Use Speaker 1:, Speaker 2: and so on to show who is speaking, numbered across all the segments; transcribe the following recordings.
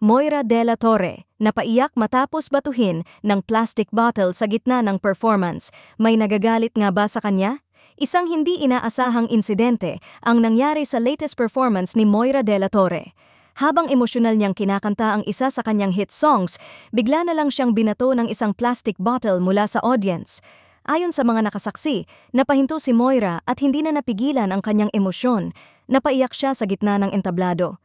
Speaker 1: Moira De La Torre, napaiyak matapos batuhin ng plastic bottle sa gitna ng performance. May nagagalit nga ba sa kanya? Isang hindi inaasahang insidente ang nangyari sa latest performance ni Moira De La Torre. Habang emosyonal niyang kinakanta ang isa sa kanyang hit songs, bigla na lang siyang binato ng isang plastic bottle mula sa audience. Ayon sa mga nakasaksi, napahinto si Moira at hindi na napigilan ang kanyang emosyon. Napaiyak siya sa gitna ng entablado.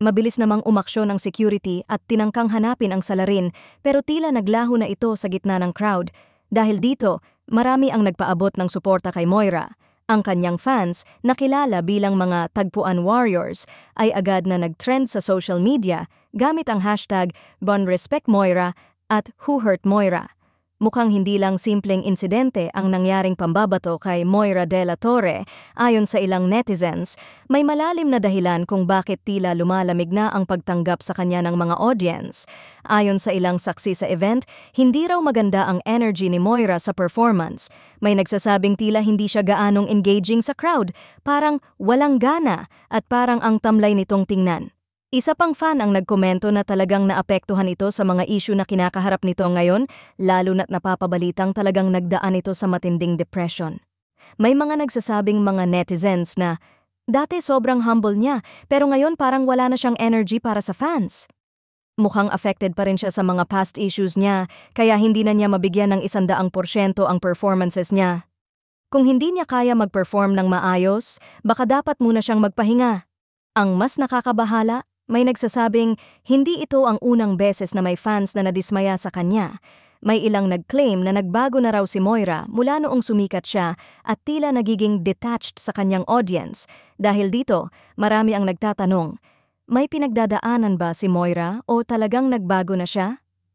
Speaker 1: Mabilis namang umaksyon ang security at tinangkang hanapin ang salarin, pero tila naglaho na ito sa gitna ng crowd. Dahil dito, marami ang nagpaabot ng suporta kay Moira. Ang kanyang fans, na kilala bilang mga tagpuan warriors, ay agad na nag-trend sa social media gamit ang hashtag #BonRespectMoira at WhoHurtMoira. Mukhang hindi lang simpleng insidente ang nangyaring pambabato kay Moira De La Torre. Ayon sa ilang netizens, may malalim na dahilan kung bakit tila lumalamig na ang pagtanggap sa kanya ng mga audience. Ayon sa ilang saksi sa event, hindi raw maganda ang energy ni Moira sa performance. May nagsasabing tila hindi siya gaanong engaging sa crowd, parang walang gana at parang ang tamlay nitong tingnan. Isa pang fan ang nagkomento na talagang naapektuhan ito sa mga issue na kinakaharap nito ngayon, lalo na't napapabalitang talagang nagdaan ito sa matinding depression. May mga nagsasabing mga netizens na, dati sobrang humble niya, pero ngayon parang wala na siyang energy para sa fans. Mukhang affected pa rin siya sa mga past issues niya, kaya hindi na niya mabigyan ng 100% ang performances niya. Kung hindi niya kaya mag-perform ng maayos, baka dapat muna siyang magpahinga. Ang mas nakakabahala, may nagsasabing hindi ito ang unang beses na may fans na nadismaya sa kanya. May ilang nag-claim na nagbago na raw si Moira mula noong sumikat siya at tila nagiging detached sa kanyang audience. Dahil dito, marami ang nagtatanong, may pinagdadaanan ba si Moira o talagang nagbago na siya?